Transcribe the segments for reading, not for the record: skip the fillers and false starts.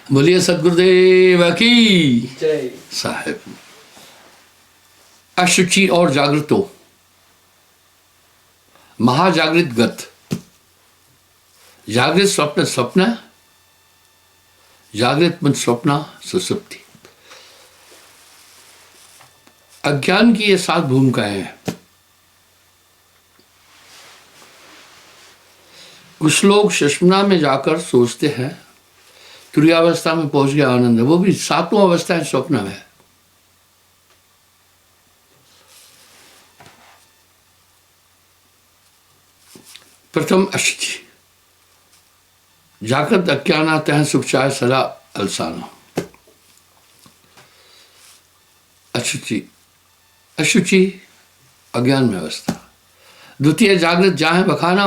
बोलिए सदगुरुदेव की जय। साहेब। अशुचि और जागृतो महाजागृत गत। जागृत स्वप्न स्वप्न, जागृत मन स्वप्न सुसुप्ति। अज्ञान की ये 7 भूमिकाएं हैं। कुछ लोग सुषुम्ना में जाकर सोचते हैं तुरीयावस्था में पहुंच गया आनंद है, वो भी 7वां अवस्था स्वप्न में है। प्रथम अशुचि, जागृत अज्ञानात है सुख चाहे सदा अलसाना। अशुचि, अशुचि अज्ञान में अवस्था। द्वितीय जागृत जाहे बखाना,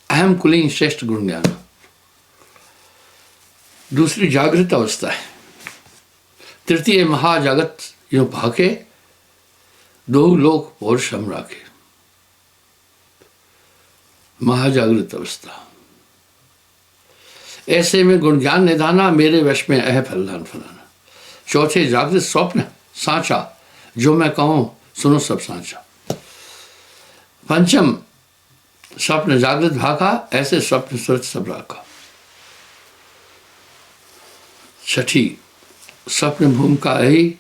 अहम कुलीन श्रेष्ठ गुण ज्ञान। दूसरी जागृत अवस्था है। तृतीय महाजागत यो भाके, दो लोग और शम राखे। महाजागृत अवस्था। ऐसे में गुण ज्ञान निधाना, मेरे वश में अह फलदान फलाना। चौथे जागृत स्वप्न सांचा, जो मैं कहूं सुनो सब सांचा। पंचम स्वप्न जागृत भाका, ऐसे स्वप्न सुरत सब राखा। छठी स्वप्न भूमिका यही,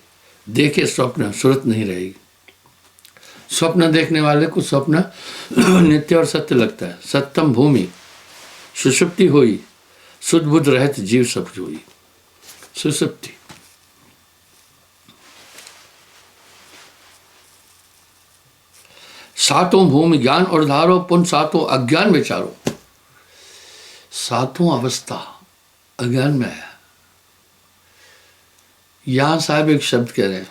देखे स्वप्न सुरत नहीं रहेगी। स्वप्न देखने वाले को स्वप्न नित्य और सत्य लगता है। सत्यम भूमि सुषुप्ति हुई, शुद्ध बुद्ध रहत जीव सब हुई। सुषुप्ति। सातों भूमि ज्ञान और धारो, पुन सातों अज्ञान विचारो। 7वां अवस्था अज्ञान में है। यहां साहब एक शब्द कह रहे हैं,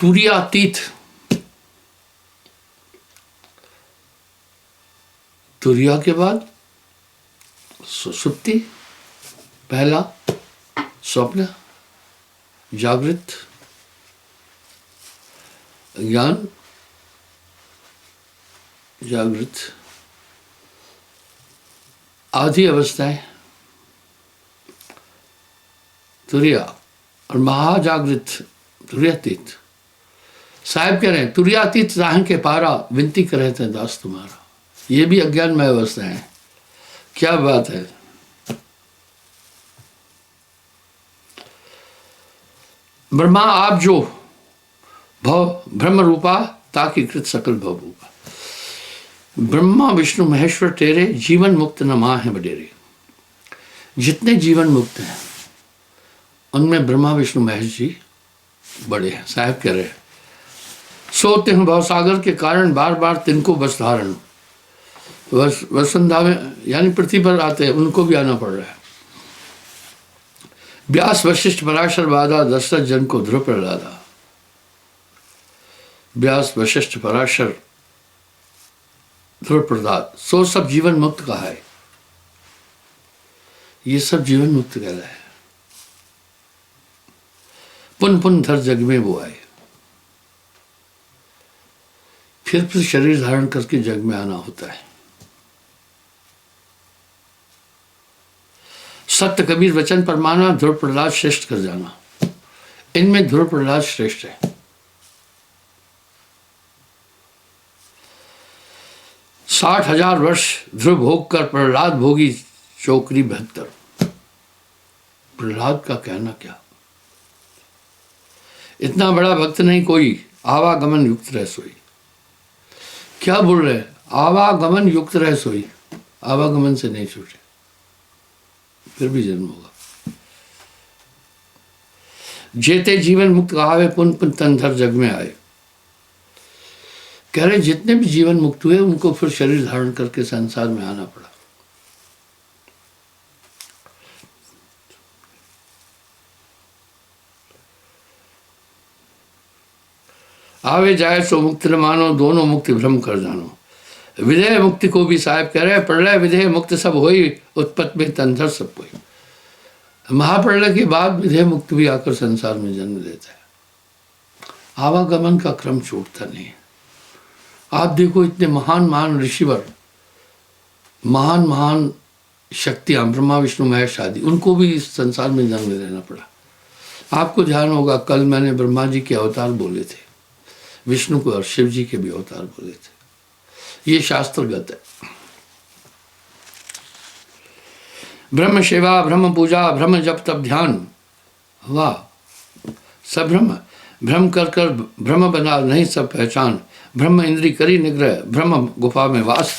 तुरीयातीत। तुरिया के बाद सुषुप्ति, पहला स्वप्न, जागृत, ज्ञान, जागृत, आधी अवस्थाएं तुरिया और महाजागृत तुरियातीत। साहब कह रहे हैं तुरियातीत राह के पारा, विनती कर रहे थे दास तुम्हारा। ये भी अज्ञान में अवस्था है। क्या बात है। ब्रह्मा आप जो भव ब्रह्म रूपा, ताकि कृत सकल भव रूपा। ब्रह्मा विष्णु महेश्वर तेरे, जीवन मुक्त न मां है बडेरे। जितने जीवन मुक्त हैं उनमें ब्रह्मा विष्णु महेश जी बड़े हैं। साहब कह रहे हैं सोते हैं भवसागर के कारण, बार बार तिनको बस धारण। वसुंधा में यानी पृथ्वी पर आते हैं, उनको भी आना पड़ रहा है। व्यास वशिष्ठ पराशर बाधा, दशरथ जन को ध्रुव प्रहलादा। व्यास वशिष्ठ पराशर ध्रुव प्रहलाद, सो सब जीवन मुक्त कहा है। ये सब जीवन मुक्त कह रहा है। पुन पुन धर जग में वो आए, फिर शरीर धारण करके जग में आना होता है। सत्य कबीर वचन पर माना, ध्रुव प्रहलाद श्रेष्ठ कर जाना। इनमें ध्रुव प्रहलाद श्रेष्ठ है। साठ 60,000 वर्ष ध्रुव भोग कर प्रहलाद भोगी चौकरी 72। प्रहलाद का कहना क्या, इतना बड़ा भक्त नहीं कोई, आवागमन युक्त रह सोई। क्या बोल रहे हैं, आवागमन युक्त रह सोई। आवागमन से नहीं छूटे, फिर भी जन्म होगा। जेते जीवन मुक्त कहावे, पुन पुन तन धर जग में आए। कह रहे जितने भी जीवन मुक्त हुए उनको फिर शरीर धारण करके संसार में आना पड़ा। आवे जाए सो मुक्त न मानो, दोनों मुक्ति भ्रम कर जानो। विधेय मुक्ति को भी साहब कह रहे, प्रलय विधेय मुक्त सब होई, उत्पत्ति में तंधर सब कोई। महाप्रलय के बाद विधेय मुक्त भी आकर संसार में जन्म लेता है। आवागमन का क्रम छूटता नहीं है। आप देखो इतने महान महान ऋषिवर महान महान शक्तियां ब्रह्मा विष्णु महेश आदि, उनको भी इस संसार में जन्म लेना पड़ा। आपको ध्यान होगा कल मैंने ब्रह्मा जी के अवतार बोले थे, विष्णु को और शिव जी के भी अवतार बोले थे, ये शास्त्रगत है। ब्रह्म सेवा, ब्रह्म पूजा, ब्रह्म जप तप ध्यान, वाह सब ब्रह्म। भ्रम कर कर ब्रह्म बना नहीं सब पहचान, ब्रह्म इंद्री करी निग्रह, ब्रह्म गुफा में वास।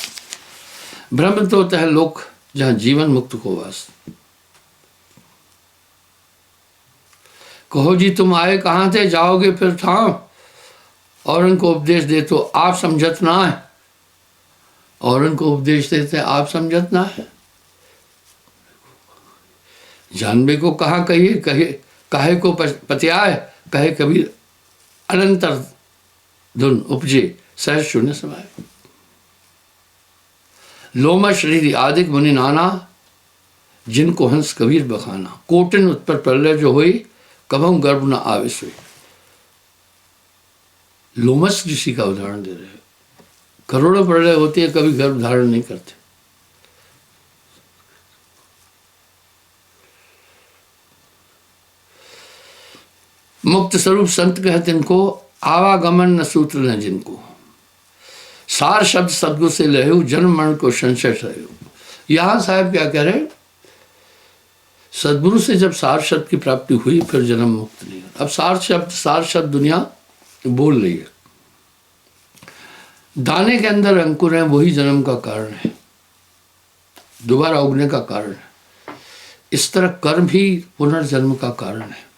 ब्रह्म तो तह लोक जहाँ जीवन मुक्त को वास। कहो जी तुम आए कहाँ थे, जाओगे फिर ठाम, और उनको उपदेश दे तो आप समझत ना है, और उनको उपदेश देते आप समझत ना है। जानबे को कहाँ कहिए, कहे काहे को पत्याय, कहे कबीर अनंतर धुन उपजे सहज शून्य समाय। लोमा श्री आदिक मुनि नाना, जिनको हंस कबीर बखाना, कोटिन उत्पर प्रलय जो हुई, कभम गर्भ न आविश हुई। लोमस ऋषि का उदाहरण दे रहे हैं, करोड़ों प्रलय होती है, कभी गर्भ धारण नहीं करते। मुक्त स्वरूप संत कहते इनको, आवागमन न सूत्र न जिनको, सार शब्द सदगुरु से लहू, जन्म मरण को संशय सहू। यहां साहब क्या कह रहे, सदगुरु से जब सार शब्द की प्राप्ति हुई फिर जन्म मुक्त नहीं। अब सार शब्द दुनिया बोल रही है, दाने के अंदर अंकुर है, वही जन्म का कारण है, दोबारा उगने का कारण है। इस तरह कर्म भी पुनर्जन्म का कारण है।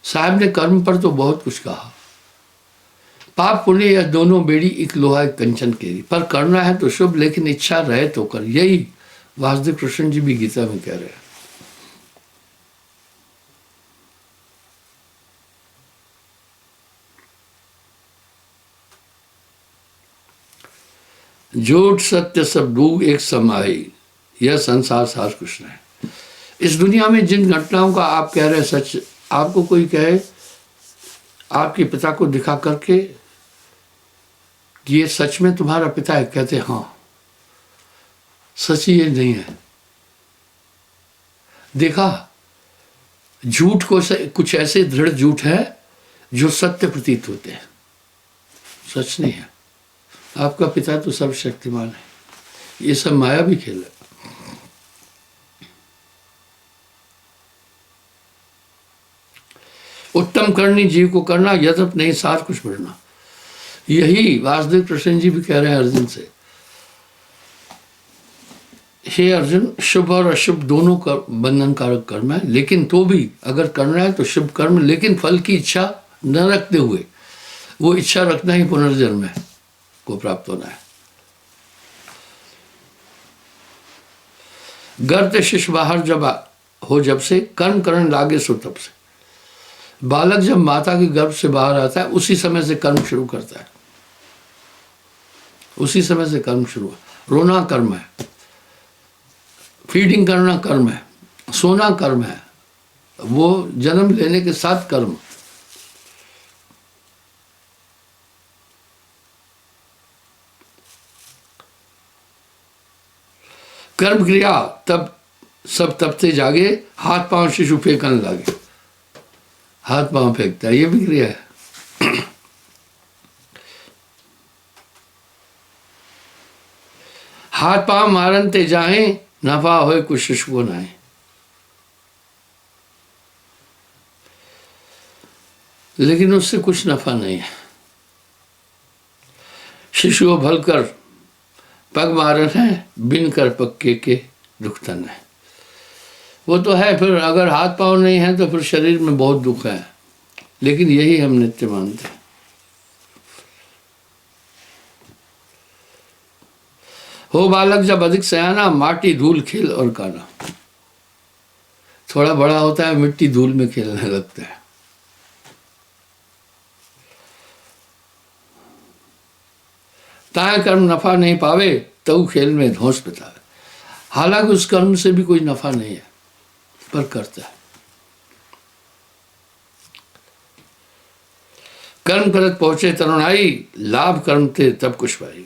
साहब ने कर्म पर तो बहुत कुछ कहा, पाप पुण्य या दोनों बेड़ी एक लोहा एक कंचन केरी, पर करना है तो शुभ, लेकिन इच्छा रहे तो कर। यही वासुदेव कृष्ण जी भी गीता में कह रहे हैं। झूठ सत्य सब डूब एक समाई, यह संसार सार कृष्ण है। इस दुनिया में जिन घटनाओं का आप कह रहे हैं सच, आपको कोई कहे आपके पिता को दिखा करके कि ये सच में तुम्हारा पिता है, कहते हाँ सच ही ये नहीं है। देखा, झूठ को कुछ ऐसे दृढ़ झूठ है जो सत्य प्रतीत होते हैं, सच नहीं है। आपका पिता तो सर्वशक्तिमान है, ये सब माया भी खेल है। उत्तम करनी जीव को करना, यद्यप नहीं सार कुछ बढ़ना। यही वासुदेव कृष्ण जी भी कह रहे हैं अर्जुन से, हे अर्जुन, शुभ और अशुभ दोनों का बंधनकारक कर्म है, लेकिन तो भी अगर करना है तो शुभ कर्म, लेकिन फल की इच्छा न रखते हुए, वो इच्छा रखना ही पुनर्जन्म है को प्राप्त होना है। गर्त शिष्य बाहर जब हो, जब से कर्म करण लागे सो तब से। बालक जब माता के गर्भ से बाहर आता है उसी समय से कर्म शुरू करता है, उसी समय से कर्म शुरू है। रोना कर्म है, फीडिंग करना कर्म है, सोना कर्म है, वो जन्म लेने के साथ कर्म। कर्म क्रिया तब सब तब से जागे, हाथ पांव शिशु फेंकने लगे। हाथ पांव फेंकता है, ये भी क्रिया है। हाथ पांव मारन ते जाए, नफा होए कुछ शिशु को नाए। लेकिन उससे कुछ नफा नहीं है। शिशु भल कर पग मारन है, बिन कर पक्के के दुखतन है। वो तो है, फिर अगर हाथ पांव नहीं है तो फिर शरीर में बहुत दुख है, लेकिन यही हम नित्य मानते हैं। हो बालक जब अधिक सयाना, माटी धूल खेल और काना। थोड़ा बड़ा होता है मिट्टी धूल में खेलने लगता है। ताए कर्म नफा नहीं पावे, तऊ खेल में धौंस बितावे। हालांकि उस कर्म से भी कोई नफा नहीं है, पर करता है। कर्म करत पहुंचे तरुणाई, लाभ कर्म थे तब कुछ पाई।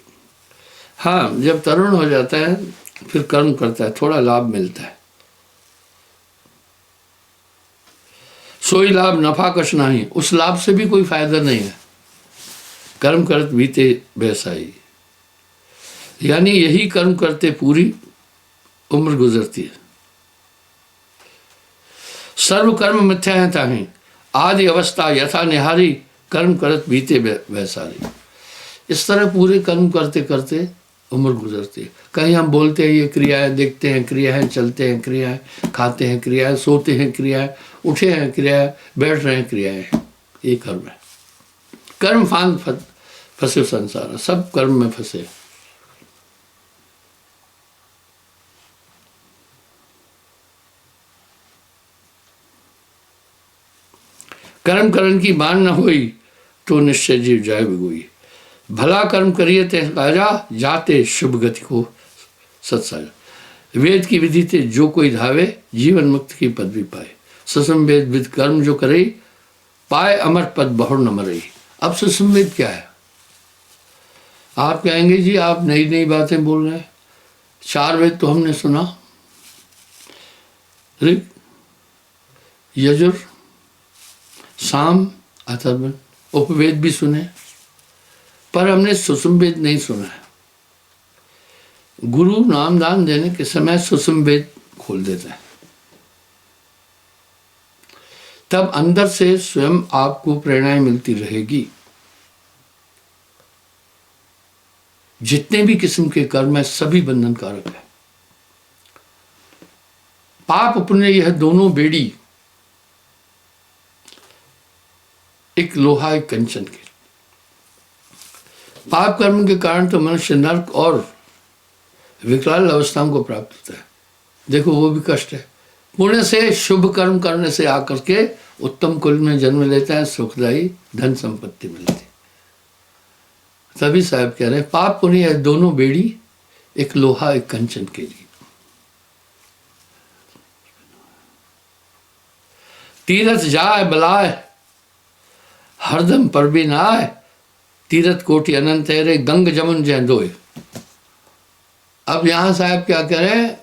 हाँ, जब तरुण हो जाता है फिर कर्म करता है, थोड़ा लाभ मिलता है। सोई लाभ नफा कछ नहीं, उस लाभ से भी कोई फायदा नहीं है। कर्म करत बीते वैसाई, यानी यही कर्म करते पूरी उम्र गुजरती है। सर्व कर्म मिथ्या है ताहि, आदि अवस्था यथा निहारी, कर्म करत बीते वैसारी। इस तरह पूरे कर्म करते करते उम्र गुजरती है। कहीं हम बोलते हैं ये क्रियाएं, देखते हैं क्रियाएं, चलते हैं क्रियाएं, खाते हैं क्रियाएं, सोते हैं क्रियाएं, उठे हैं क्रियाएं, बैठ रहे हैं क्रियाएं, ये कर्म है। कर्म फान फंसे संसार, सब कर्म में फंसे। कर्म करण की मान न हुई, तो निश्चय जीव जाए बिगोई। भला कर्म करिए ते राजा, जाते शुभ गति को सत्साजा। वेद की विधि से जो कोई धावे, जीवन मुक्त की पदवी पाए। सुसंवेद विद कर्म जो करे, पाए अमर पद बहुर न मरे। अब सुसंवेद क्या है? आप कहेंगे जी आप नई नई बातें बोल रहे हैं। 4 वेद तो हमने सुना, ऋग, यजुर, साम, अथर्वण, उपवेद भी सुने, पर हमने सुसंवेद नहीं सुना है। गुरु नामदान देने के समय सुसंवेद खोल देता है, तब अंदर से स्वयं आपको प्रेरणाएं मिलती रहेगी। जितने भी किस्म के कर्म है सभी बंधनकारक है। पाप पुण्य यह दोनों बेड़ी, एक लोहा एक कंचन के। पाप कर्म के कारण तो मनुष्य नरक और विकराल अवस्थाओं को प्राप्त होता है, देखो वो भी कष्ट है। पुण्य से, शुभ कर्म करने से आकर के उत्तम कुल में जन्म लेता है, सुखदायी धन संपत्ति मिलती। तभी साहब कह रहे हैं पाप पुण्य यह दोनों बेड़ी, एक लोहा एक कंचन के लिए। तीरथ जाए बलाय, हरदम पर भी ना आए, तीरथ कोटि अनंत है रे, गंग जमुन जय दोय। अब यहां साहब क्या कह रहे हैं?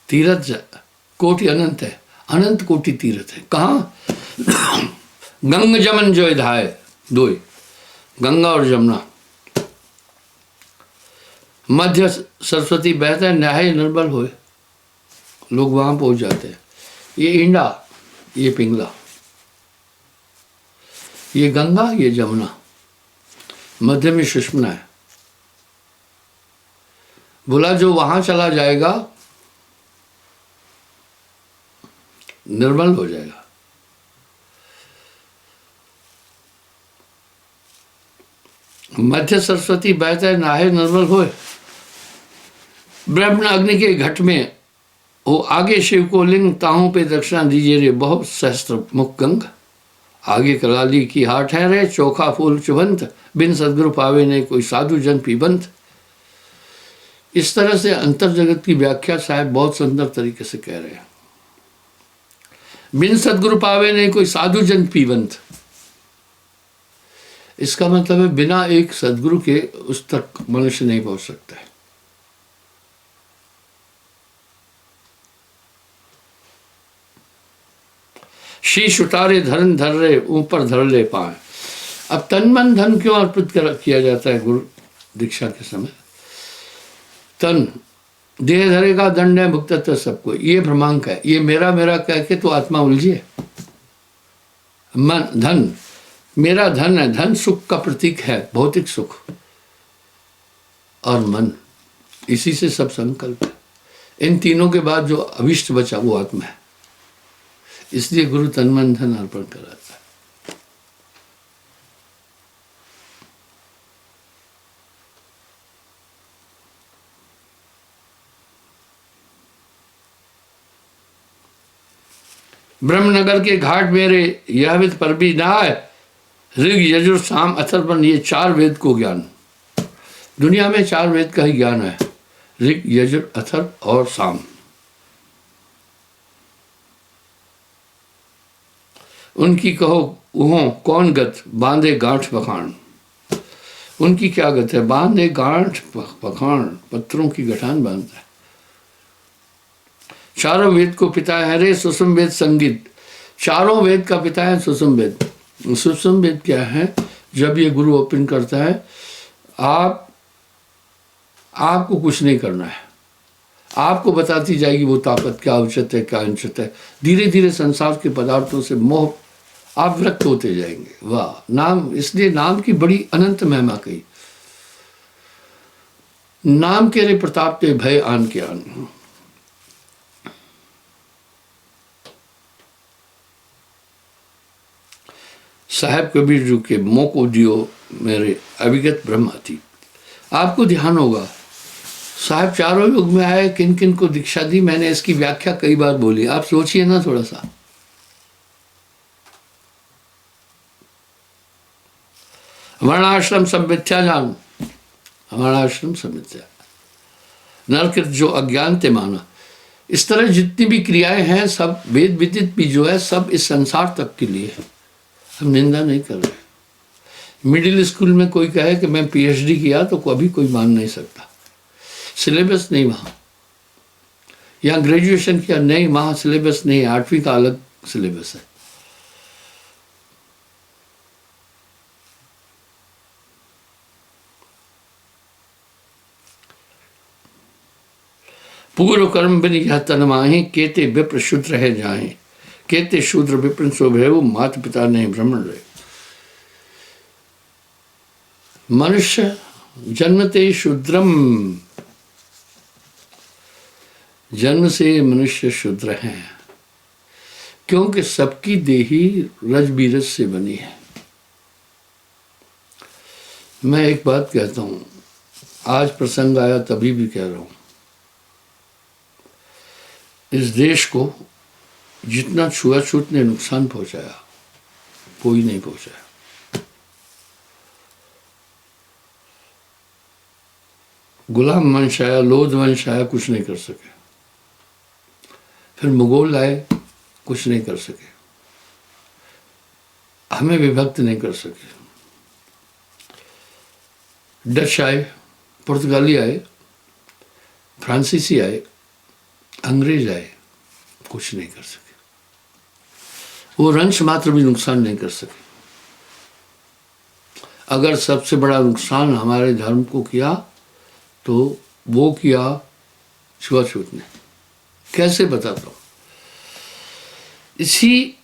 तीरथ कोटि अनंत है, अनंत कोटि तीरथ है। कहाँ? गंग जमन जो धाय दोय, गंगा और जमुना। मध्य सरस्वती बहता है, न्याय निर्बल होए, लोग वहां पहुंच जाते हैं। ये इंडा, ये पिंगला, ये गंगा, ये जमुना, मध्य में सुषमना है। बोला जो वहां चला जाएगा निर्मल हो जाएगा। मध्य सरस्वती बहता है, नाहे निर्मल होए। ब्रह्म अग्नि के घट में वो आगे शिव को लिंग, ताहू पे दक्षिणा दीजिए रे, बहुत सहस्त्र मुख गंग। आगे कराली की हाट है रे, चोखा फूल चुभंत, बिन सदगुरु पावे नहीं कोई साधु जन पीबंत। इस तरह से अंतर जगत की व्याख्या साहब बहुत सुंदर तरीके से कह रहे हैं। बिन सदगुरु पावे नहीं कोई साधु जन पीबंत, इसका मतलब है बिना एक सदगुरु के उस तक मनुष्य नहीं पहुंच सकता है। शीश उतारे धरन धर रहे, ऊपर धर ले पाए। अब तन मन धन क्यों अर्पित किया जाता है गुरु दीक्षा के समय? तन देह धरेगा दंड है भुगतत्व सबको, ये भ्रमांक है। ये मेरा मेरा कह के तो आत्मा उलझी है। मन धन मेरा धन है, धन सुख का प्रतीक है, भौतिक सुख। और मन, इसी से सब संकल्प है। इन तीनों के बाद जो अभिष्ट बचा वो आत्मा है। इसलिए गुरु तन मन धन अर्पण कराता है। ब्रह्मनगर के घाट मेरे, यह विद पर भी ना है। ऋग यजुर साम अथर्वण, ये 4 वेद को ज्ञान। दुनिया में 4 वेद का ही ज्ञान है, ऋग यजुर अथर्व और साम। उनकी कहो उहो कौन गत, बांधे गांठ बखान। उनकी क्या गत है, बांधे गांठ पखाण, पत्थरों की गठान बांधता है। चारों वेद को पिता है रे सुषुम वेद संगीत, चारों वेद का पिता है सुषुम वेद। सुषुम वेद क्या है, जब ये गुरु ओपन करता है, आपको कुछ नहीं करना है, आपको बताती जाएगी वो ताकत क्या उचित है क्या अनुचित है। धीरे धीरे संसार के पदार्थों से मोह आप विरक्त होते जाएंगे। वाह नाम, इसलिए नाम की बड़ी अनंत महिमा कही। नाम के रे प्रताप ते भय आन के आन। साहेब कबीर जी के मोको दियो मेरे अभिगत ब्रह्माती। आपको ध्यान होगा साहब चारों युग में आए, किन किन को दीक्षा दी, मैंने इसकी व्याख्या कई बार बोली, आप सोचिए ना थोड़ा सा। वर्णाश्रम सब मिथ्या जान, वर्णाश्रम सब मिथ्या, नरकृत जो अज्ञान ते माना। इस तरह जितनी भी क्रियाएं हैं सब वेद विदित भी जो है सब इस संसार तक के लिए है, हम निंदा नहीं कर रहे। मिडिल स्कूल में कोई कहे कि मैं पीएचडी किया तो कभी कोई मान नहीं सकता, सिलेबस नहीं वहाँ। यहाँ ग्रेजुएशन किया नहीं, वहाँ सिलेबस नहीं, 8वीं का अलग सिलेबस है। पूर्व कर्म बिन यह तन माहे, केते विप्र शूद्र है जाए, केते शूद्र विप्र स्वभेव, माता पिता नहीं ब्राह्मण रहे। मनुष्य जन्मते शूद्रम, जन्म से मनुष्य शूद्र हैं, क्योंकि सबकी देही रज बीरज से बनी है। मैं एक बात कहता हूं, आज प्रसंग आया तभी भी कह रहा हूं, इस देश को जितना छुआछूत ने नुकसान पहुंचाया कोई नहीं पहुंचाया। गुलाम वंश आया, लोध वंश आया, कुछ नहीं कर सके। फिर मुगल आए, कुछ नहीं कर सके, हमें विभक्त नहीं कर सके। डच आए, पुर्तगाली आए, फ्रांसीसी आए, अंग्रेज आए, कुछ नहीं कर सके। वो रंश मात्र भी नुकसान नहीं कर सके। अगर सबसे बड़ा नुकसान हमारे धर्म को किया तो वो किया छुआछूत ने। कैसे बताता हूं, इसी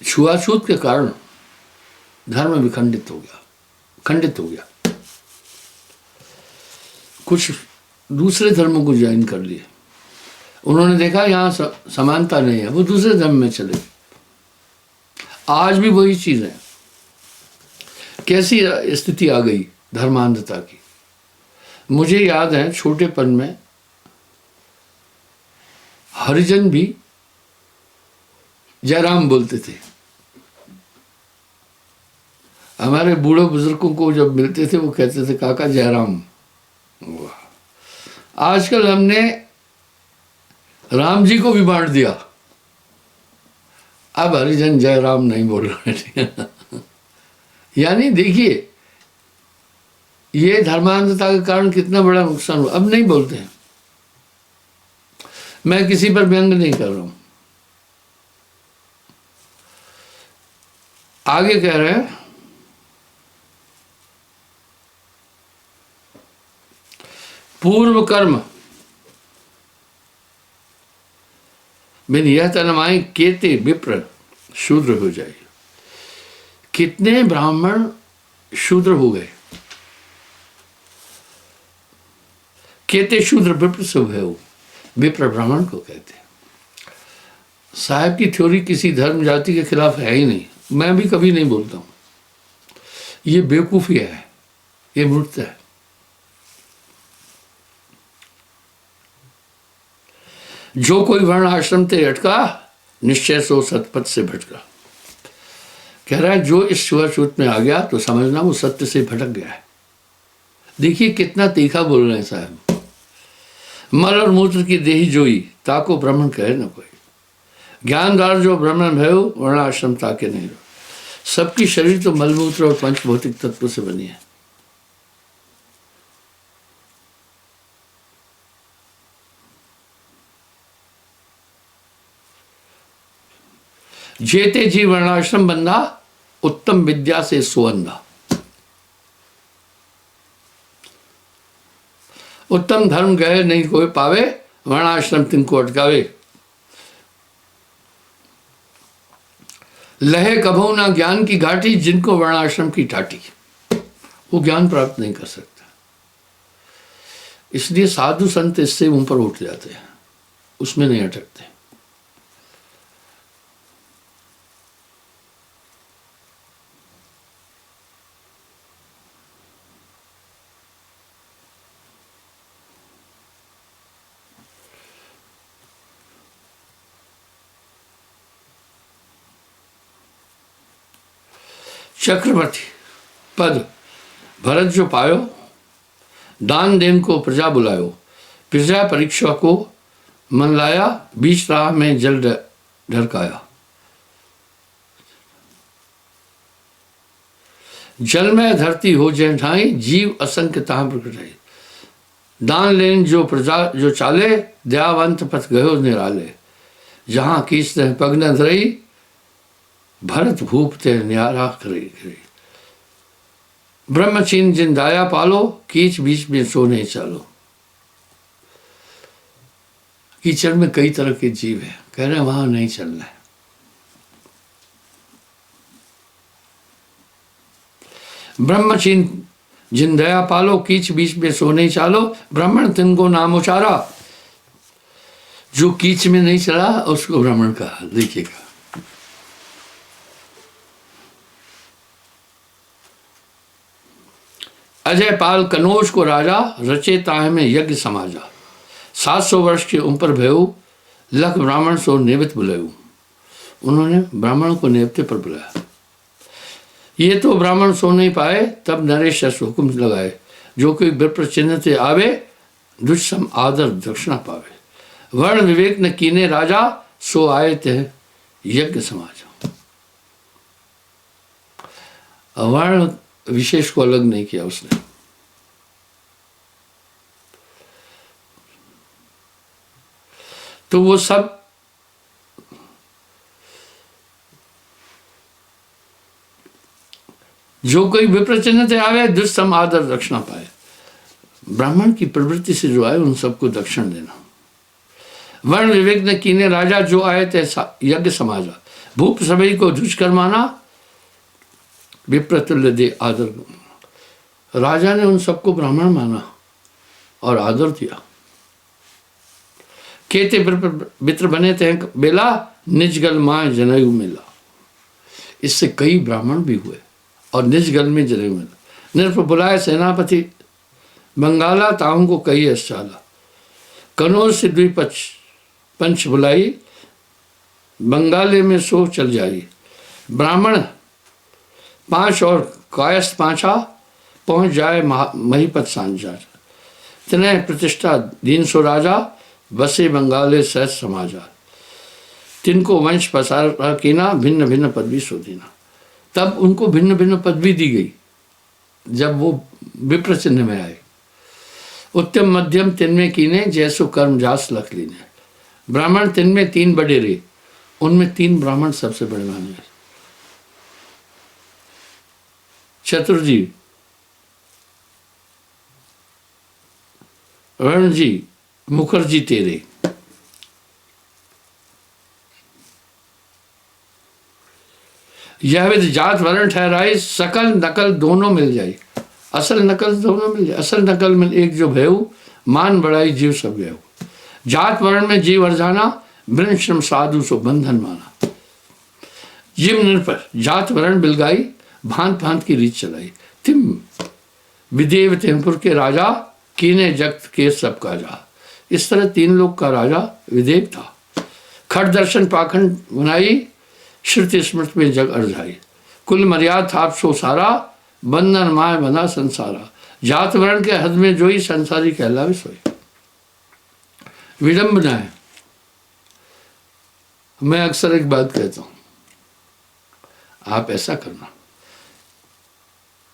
छुआछूत के कारण धर्म विखंडित हो गया, खंडित हो गया। कुछ दूसरे धर्मों को ज्वाइन कर लिए, उन्होंने देखा यहाँ समानता नहीं है, वो दूसरे धर्म में चले। आज भी वही चीज है। कैसी स्थिति आ गई धर्मांधता की। मुझे याद है छोटेपन में हरिजन भी जयराम बोलते थे। हमारे बूढ़े बुजुर्गों को जब मिलते थे वो कहते थे काका जयराम। आजकल हमने राम जी को भी बांट दिया, अब हरिजन जयराम नहीं बोल रहे। यानी देखिए ये धर्मांधता के कारण कितना बड़ा नुकसान हुआ। अब नहीं बोलते हैं। मैं किसी पर व्यंग नहीं कर रहा हूं। आगे कह रहे हैं पूर्व कर्म बिन यह तनमाई केते विप्र शूद्र हो जाए। कितने ब्राह्मण शूद्र हो गए। केते शूद्र विप्र सब है, वो विप्र ब्राह्मण को कहते हैं। साहब की थ्योरी किसी धर्म जाति के खिलाफ है ही नहीं। मैं भी कभी नहीं बोलता हूं, ये बेवकूफी है, ये मूर्खता है। जो कोई वर्ण आश्रम ते अटका, निश्चय सो सतपथ से भटका। कह रहा है जो इस छुआछूत में आ गया तो समझना वो सत्य से भटक गया है। देखिए कितना तीखा बोल रहे हैं साहब। मल और मूत्र की देही जोई, ताको ब्राह्मण कहे न कोई। ज्ञानदार जो ब्राह्मण भयो, वर्ण आश्रम ताके नहीं रहो। सबकी शरीर तो मलमूत्र और पंच भौतिक तत्व से बनी है। जेते जी वर्णाश्रम बंधा, उत्तम विद्या से सुवंधा। उत्तम धर्म गए नहीं कोई पावे, वर्णाश्रम तिनको अटकावे। लहे कभू ना ज्ञान की घाटी, जिनको वर्णाश्रम की टाटी, वो ज्ञान प्राप्त नहीं कर सकता। इसलिए साधु संत इससे ऊपर उठ जाते हैं, उसमें नहीं अटकते। चक्रवर्ती पद भरत जो पायो, दान देन को प्रजा बुलायो। प्रजा परीक्षा को मन लाया, बीच राह में जल ढरकाया। जल में धरती हो जय ठाई, जीव असंख्य ताह प्रकटाई। दान लेन जो प्रजा जो चाले, दयावंत पथ गयो निराले। जहां कीच पग न धरई, भरत भूप ते न्यारा करी। ब्रह्मचीन जिन दाया पालो, कीच बीच में सो नहीं चालो। कीचड़ में कई तरह के जीव हैं, कह रहे हैं वहां नहीं चलना है। ब्रह्मचीन जिन दया पालो, कीच बीच में सो नहीं चालो। ब्राह्मण तिनको नाम उचारा, जो कीच में नहीं चला उसको ब्राह्मण कहा। देखिएगा, अजय पाल कनौज को राजा, रचे ताह में यज्ञ समाजा। 700 वर्ष के ऊपर भयऊ, लख ब्राह्मण सो नेवत बुलायू। उन्होंने ब्राह्मण को नेवते पर बुलाया। ये तो ब्राह्मण सो नहीं पाए, तब नरेश हुक्म लगाए। जो कोई विप्र चिन्ह ते आवे, दुष्सम आदर दक्षिणा पावे। वर्ण विवेक न कीने राजा, सो आए ते यज्ञ समाजा। वर्ण विशेष को अलग नहीं किया उसने। तो वो सब जो कोई विप्रचिन्ह से आवे, दुष्सम आदर दक्षिणा पाए। ब्राह्मण की प्रवृत्ति से जो आए उन सबको दक्षिण देना। वर्ण विवेक ने कीने राजा, जो आए थे यज्ञ समाजा। भूप सभी को झुझ कर माना, विप्रतुल्य दे आदर। राजा ने उन सबको ब्राह्मण माना और आदर दिया। केते मित्र बने थे बेला, निजगल माए जनेऊ मिला। इससे कई ब्राह्मण भी हुए और निजगल में जनेऊ मिला। नृप बुलाए सेनापति बंगाला, ताऊ को कही अस चाला। कनौज से पंच बुलाई, बंगाले में सो चल जाई। ब्राह्मण 5 और कायस्थ 5 पहुंच जाए महीपत सांझा। तिन्हें प्रतिष्ठा दीन सो राजा, बसे बंगाले सहज समाजा। तिनको वंश पसारा कीना, भिन्न भिन्न पदवी सो दीना। तब उनको भिन्न भिन्न पदवी दी गई जब वो विप्र चिन्ह में आए। उत्तम मध्यम तिनमें कीने, जैसो कर्म जास लख लीने। ब्राह्मण तिनमें 3 बड़े रे, उनमें 3 ब्राह्मण सबसे बड़े माने गए। चतुर्जी, रणजी, मुखर्जी तेरे। यह विध जात वर्ण ठहराई, सकल नकल दोनों मिल जाई। असल नकल दोनों मिल जाए। असल नकल में एक जो भयऊ, मान बढ़ाई जीव सब गयऊ। जात वर्ण में जीव अर्जाना, वृंश्रम साधु सो बंधन माना। जिम नृप जात वर्ण बिलगाई, भांत भांत की रीत चलाई। तिम विदेव तिमपुर के राजा, कीने जगत के सब काजा। इस तरह 3 लोग का राजा विदेव था। खट दर्शन पाखंड बनाई, श्रुति स्मृति में जग अर्जाई। कुल मर्याद थाप सो सारा, बंधन माय बना संसारा। जात वर्ण के हद में जोई, संसारी कहलावे सोई। विडंबना है। मैं अक्सर एक बात कहता हूं, आप ऐसा करना,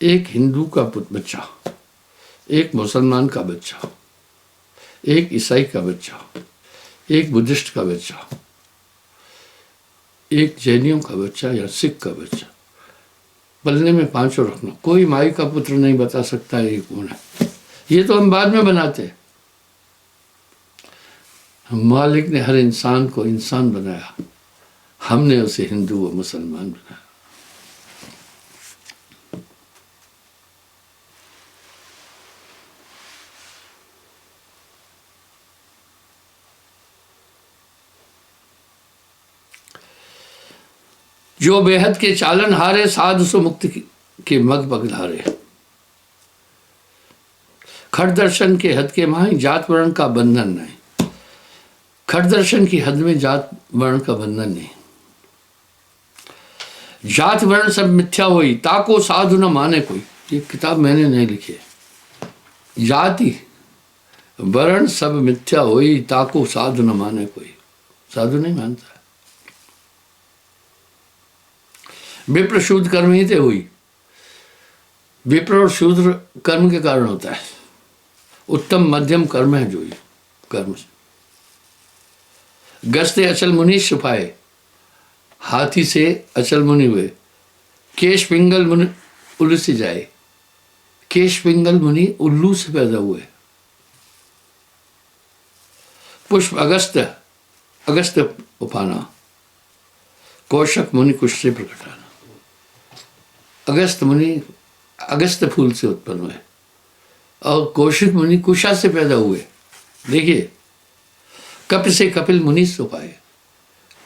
एक हिंदू का बच्चा, एक मुसलमान का बच्चा, एक ईसाई का बच्चा, एक बुद्धिस्ट का बच्चा, एक जैनियों का बच्चा या सिख का बच्चा, पलने में पांचों रखना, कोई माई का पुत्र नहीं बता सकता है ये कौन है। ये तो हम बाद में बनाते हैं। मालिक ने हर इंसान को इंसान बनाया, हमने उसे हिंदू व मुसलमान बनाया। जो बेहद के चालन हारे, साधु सो मुक्ति के मग पग धारे। खट दर्शन के हद के माही, जात वर्ण का बंधन नहीं। खट दर्शन की हद में जात वर्ण का बंधन नहीं। जात वर्ण सब मिथ्या होई, ताको साधु न माने कोई। ये किताब मैंने नहीं लिखी है। जाति वर्ण सब मिथ्या होई, ताको साधु न माने कोई। साधु नहीं मानता। विप्र शूद्र कर्म ही ते हुई। विप्र और शूद्र कर्म के कारण होता है। उत्तम मध्यम कर्म है जो ये कर्म से। गस्ते अचल मुनि छुपाए, हाथी से अचल मुनि हुए। केश पिंगल मुनि उल्लू से जाए। केश पिंगल मुनि उल्लू से पैदा हुए। पुष्प अगस्त, अगस्त उपाना। कौशक मुनि कुश से प्रकटाना। अगस्त मुनि अगस्त फूल से उत्पन्न हुए और कौशिक मुनि कुशा से पैदा हुए। देखिए, कपि से कपिल मुनि सो पाए।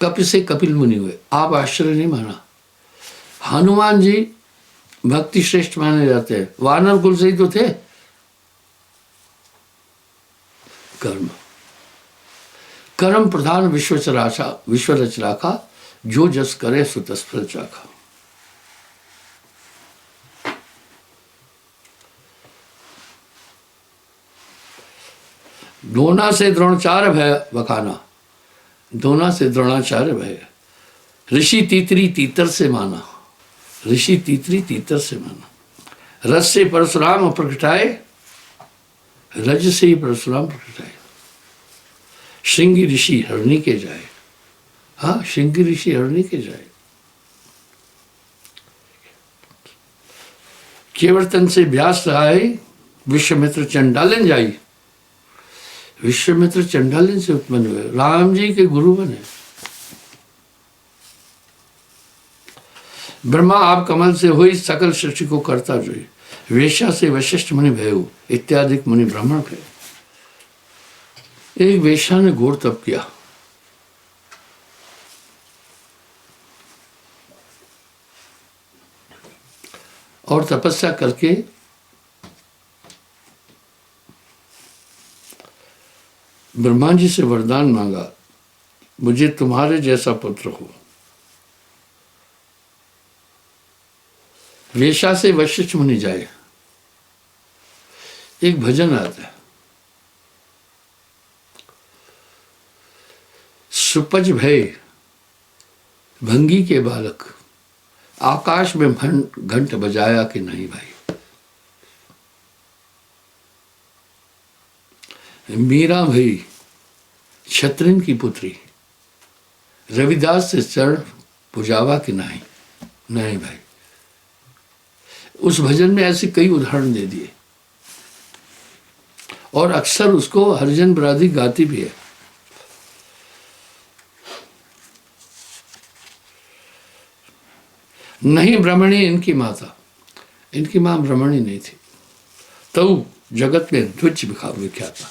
कपि से कपिल मुनि हुए। आप आश्चर्य नहीं माना। हनुमान जी भक्ति श्रेष्ठ माने जाते हैं। वानर कुल से ही तो थे। कर्म कर्म प्रधान विश्व चराचा, विश्व रच राखा। जो जस करे सो तस फल चाखा। द्रोणा से द्रोणाचार्य भय बखाना। द्रोणा से द्रोणाचार्य भय। ऋषि तीतरी तीतर से माना। ऋषि तीतरी तीतर से माना। रस से परशुराम प्रकटाए, रज से ही परशुराम प्रकटाए। श्रृंगी ऋषि हरणी के जाए। हाँ, श्रृंगी ऋषि हरणी के जाए। केवर्तन से व्यास आए, विश्वामित्र चंडालन जाई। विश्वामित्र चंडालन से उत्पन्न हुए, राम जी के गुरु बने। ब्रह्मा आप कमल से हुई, सकल सृष्टि को करता जोई। वेश्या से वशिष्ठ मुनि भयउ, इत्यादि मुनि ब्राह्मण भय। एक वेश्या ने घोर तप किया। और तपस्या करके ब्रह्मा जी से वरदान मांगा, मुझे तुम्हारे जैसा पुत्र हो। वेश्या से वशिष्ठ मुनि जाए। एक भजन आता है, सुपज भय भंगी के बालक, आकाश में घंट बजाया कि नहीं भाई। मीरा भई क्षत्रिन की पुत्री, रविदास से चरण पुजावा कि नहीं। नहीं भाई। उस भजन में ऐसे कई उदाहरण दे दिए और अक्सर उसको हरिजन बरादरी गाती भी है। नहीं ब्राह्मणी इनकी माता, इनकी मां ब्राह्मणी नहीं थी। तो जगत में ध्वज विख्यात था।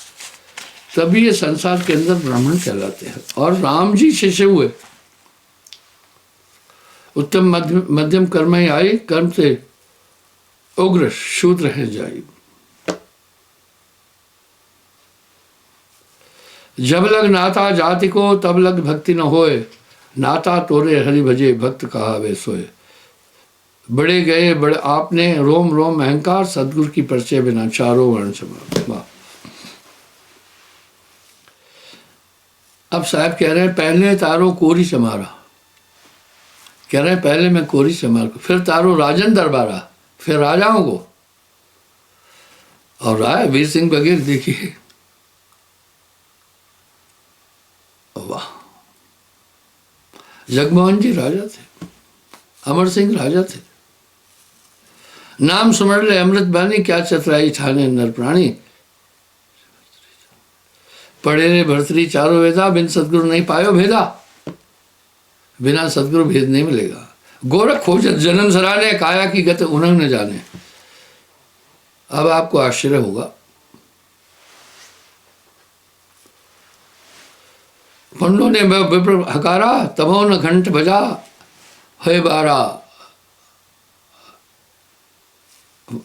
तभी ये संसार के अंदर ब्राह्मण कहलाते हैं। और राम जी शिष्य हुए। उत्तम मध्यम कर्म ही आई, कर्म से उग्र शूद्र है जाई। जब लग नाता जाति को, तब लग भक्ति न होए। नाता तोरे हरि भजे, भक्त कहा वे सोए। बड़े गए बड़े आपने, रोम रोम अहंकार, सदगुरु की परिचय बिना चारों वर्ण समा। अब साहब कह रहे हैं पहले तारो कोरी समारा। कह रहे हैं पहले मैं कोरी समार को, फिर तारो राजन दरबारा, फिर राजाओं को। और राय वीर सिंह बघेल देखिए, वाह। जगमोहन जी राजा थे, अमर सिंह राजा थे। नाम सुमर ले अमृत बानी, क्या चतुराई ठाने नर प्राणी। पढ़े रे भर्तरी चारों वेदा, बिन सदगुरु नहीं पायो भेदा। बिना सदगुरु भेद नहीं मिलेगा। गोरख खोजत जन्म सराने, काया की गत उन्हें न जाने। अब आपको आश्चर्य होगा, पंडों ने विप्र हकारा, तबो न घंट बजा है बारा।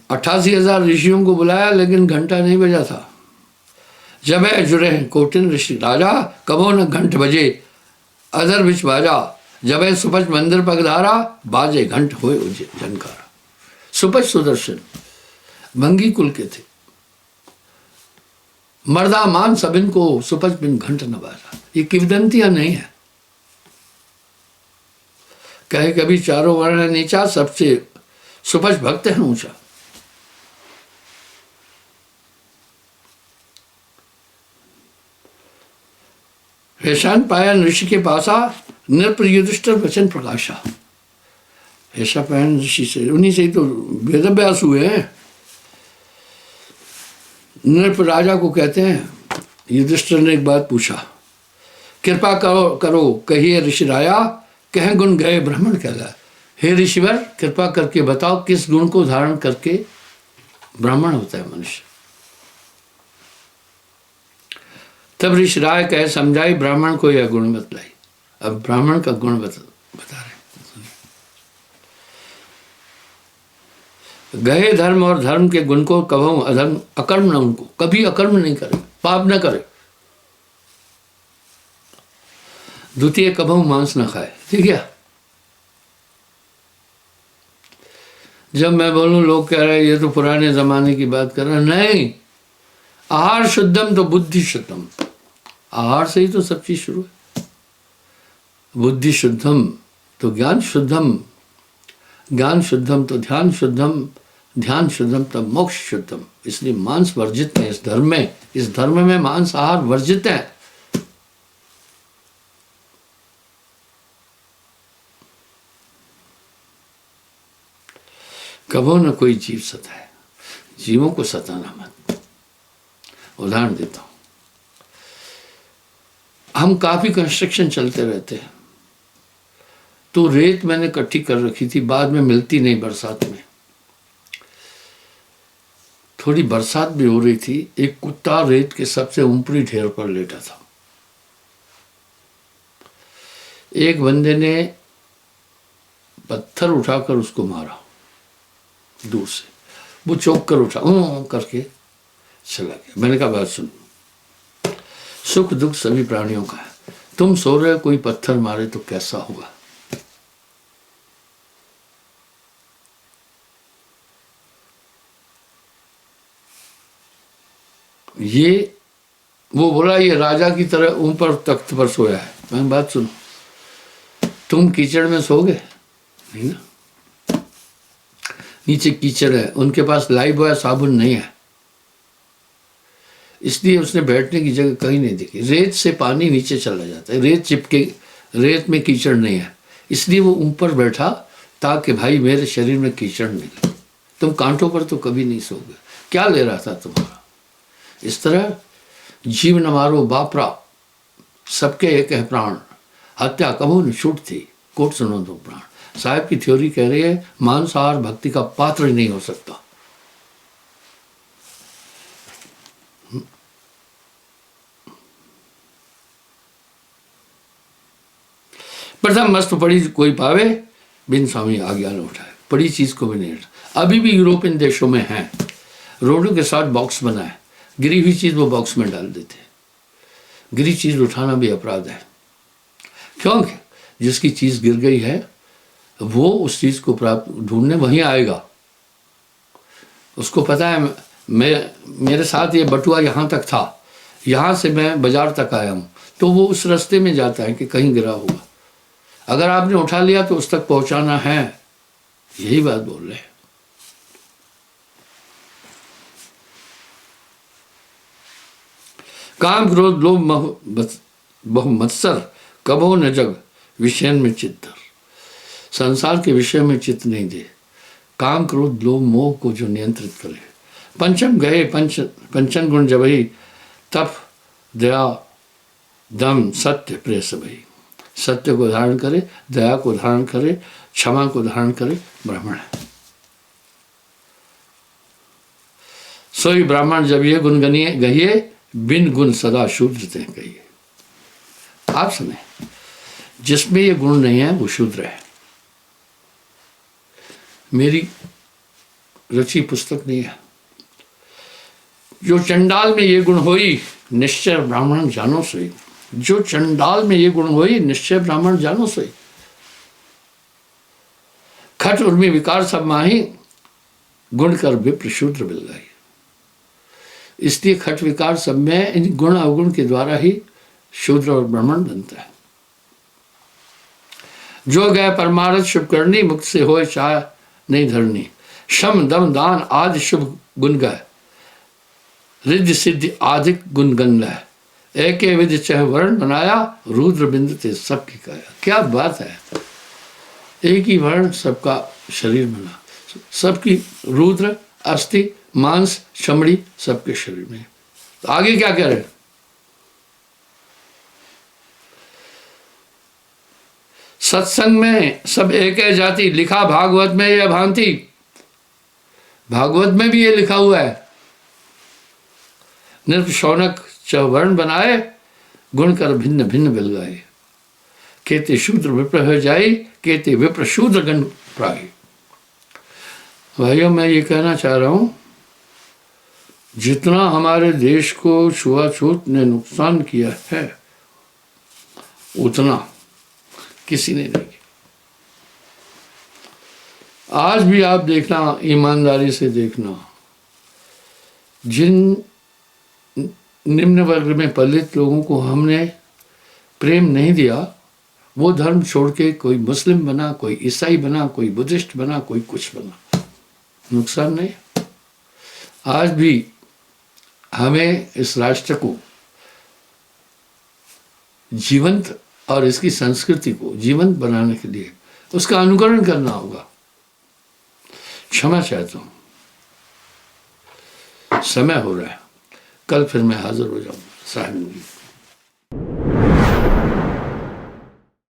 88,000 ऋषियों को बुलाया लेकिन घंटा नहीं बजा था। जब है जुरे कोटिन ऋषि राजा, कबो न घंट बजे अदर बिच बाजा। जब है सुपच मंदिर पगधारा, बाजे घंट हुए झनकारा। सुपच सुदर्शन भंगी कुल के थे, मर्दा मान सबिन को सुपच बिन घंट न बाजा। ये किवदंतियां नहीं है, कहे कभी चारों वर्ण नीचा, सबसे सुपच भक्त है ऊंचा। ऐशान पायन ऋषि के पासा, नृप युधिष्ठिर वचन प्रकाशा। ऐसा पायन ऋषि से, उन्हीं से ही तो वेदव्यास हुए हैं। नृप राजा को कहते हैं। युधिष्ठिर ने एक बात पूछा, कृपा करो करो कहिए ऋषि राया, कह गुण गए ब्राह्मण कहला। हे ऋषिवर, कृपा करके बताओ किस गुण को धारण करके ब्राह्मण होता है मनुष्य। तब ऋषि राय कहे समझाई, ब्राह्मण को यह गुण बतलाई। अब ब्राह्मण का गुण बता रहे। गए धर्म और धर्म के गुण को कभू अधर्म अकर्म न, उनको कभी अकर्म नहीं करे, पाप न करे। द्वितीय कभू मांस न खाए। ठीक है, जब मैं बोलूं लोग कह रहे हैं ये तो पुराने जमाने की बात कर रहे हैं। नहीं, आहार शुद्धम तो बुद्धि शुद्धम। आहार से ही तो सब चीज शुरू है। बुद्धि शुद्धम तो ज्ञान शुद्धम, ज्ञान शुद्धम तो ध्यान शुद्धम, ध्यान शुद्धम तब मोक्ष शुद्धम। इसलिए मांस वर्जित है इस धर्म में। इस धर्म में मांस आहार वर्जित है। कभो न कोई जीव सताए, जीवों को सताना मत। उदाहरण देता हूं, हम काफी कंस्ट्रक्शन चलते रहते हैं, तो रेत मैंने इकट्ठी कर रखी थी, बाद में मिलती नहीं बरसात में। थोड़ी बरसात भी हो रही थी, एक कुत्ता रेत के सबसे ऊपरी ढेर पर लेटा था। एक बंदे ने पत्थर उठाकर उसको मारा दूर से। वो चौंक कर उठा करके चला गया। मैंने कहा बात सुन, सुख दुख सभी प्राणियों का है। तुम सो रहे हो, कोई पत्थर मारे तो कैसा होगा? ये वो बोला ये राजा की तरह ऊपर तख्त पर सोया है। मैं बात सुनो, तुम कीचड़ में सोगे नहीं ना, नीचे कीचड़ है, उनके पास लाइफ बॉय साबुन नहीं है, इसलिए उसने बैठने की जगह कहीं नहीं देखी। रेत से पानी नीचे चला जाता है, रेत चिपके, रेत में कीचड़ नहीं है, इसलिए वो ऊपर बैठा ताकि भाई मेरे शरीर में कीचड़ नहीं लगे। तुम कांटों पर तो कभी नहीं सोगे। क्या ले रहा था तुम्हारा? इस तरह जीव न मारो बापरा, सबके एक है प्राण, हत्या कबू न छूट थी, कोट सुनो दो प्राण। साहब की थ्योरी कह रही है मांसाहार भक्ति का पात्र ही नहीं हो सकता। प्रथम वस्तु पड़ी कोई पावे, बिन स्वामी आज्ञा न उठाए। पड़ी चीज को भी नहीं उठा। अभी भी यूरोपियन देशों में है, रोडों के साथ बॉक्स बना है, गिरी हुई चीज वो बॉक्स में डाल देते हैं। गिरी चीज उठाना भी अपराध है, क्योंकि जिसकी चीज गिर गई है वो उस चीज को प्राप्त ढूंढने वहीं आएगा। उसको पता है मेरे साथ ये बटुआ यहाँ तक था, यहाँ से मैं बाजार तक आया हूँ, तो वो उस रास्ते में जाता है कि कहीं गिरा होगा। अगर आपने उठा लिया तो उस तक पहुंचाना है, यही बात बोल रहे हैं। काम क्रोध लोभ बहु मत्सर कबो न जग, विषयन में चित्त धर, संसार के विषय में चित्त नहीं दे, काम क्रोध लोभ मोह को जो नियंत्रित करे। पंचम गए पंचन गुण जब ही, तप दया दम सत्य प्रेय सबही। सत्य को धारण करे, दया को धारण करे, क्षमा को धारण करे, ब्राह्मण है। सोई ब्राह्मण जब ये गुण गहिए, बिन गुण सदा शूद्र ते कहिए। आप सुने, जिसमें ये गुण नहीं है वो शूद्र है। मेरी रची पुस्तक नहीं है। जो चंडाल में ये गुण होई, निश्चय ब्राह्मण जानो सोई। जो चंडाल में ये गुण होई, निश्चय ब्राह्मण जानो सोई। खट उर्मी विकार सब माही, गुण कर विप्र शूद्र बिल गई। इसलिए खट विकार सब में इन गुण अवगुण के द्वारा ही शूद्र और ब्राह्मण बनता है। जो गए परमारथ शुभ करनी, मुक्त से होए चाह नहीं धरनी। शम दम दान आदि शुभ गुण गए, रिद्धि सिद्धि आधिक गुण गण लय। एक विधि चह वर्ण बनाया, रुद्र बिंद ते सबकी काया। क्या बात है, एक ही वर्ण सबका शरीर बना, सबकी रुद्र अस्थि मांस चमड़ी सबके शरीर में। तो आगे क्या कह रहे हैं? सत्संग में सब एक है जाति, लिखा भागवत में यह भांति। भागवत में भी ये लिखा हुआ है, नृप शौनक चौवर्ण बनाए, गुण कर भिन्न भिन्न बिल गाए। केते शूद्र विप्र हो जाए, केते विप्र शूद्र गण प्राय। भाइयों, मैं ये कहना चाह रहा हूं, जितना हमारे देश को छुआछूत ने नुकसान किया है, उतना किसी ने नहीं किया। आज भी आप देखना, ईमानदारी से देखना, जिन निम्न वर्ग में पलित लोगों को हमने प्रेम नहीं दिया, वो धर्म छोड़ के कोई मुस्लिम बना, कोई ईसाई बना, कोई बुद्धिस्ट बना, कोई कुछ बना। नुकसान नहीं। आज भी हमें इस राष्ट्र को जीवंत और इसकी संस्कृति को जीवंत बनाने के लिए उसका अनुकरण करना होगा। क्षमा चाहता हूं, समय हो रहा है, कल फिर मैं हाजिर हो जाऊंगा साहिब।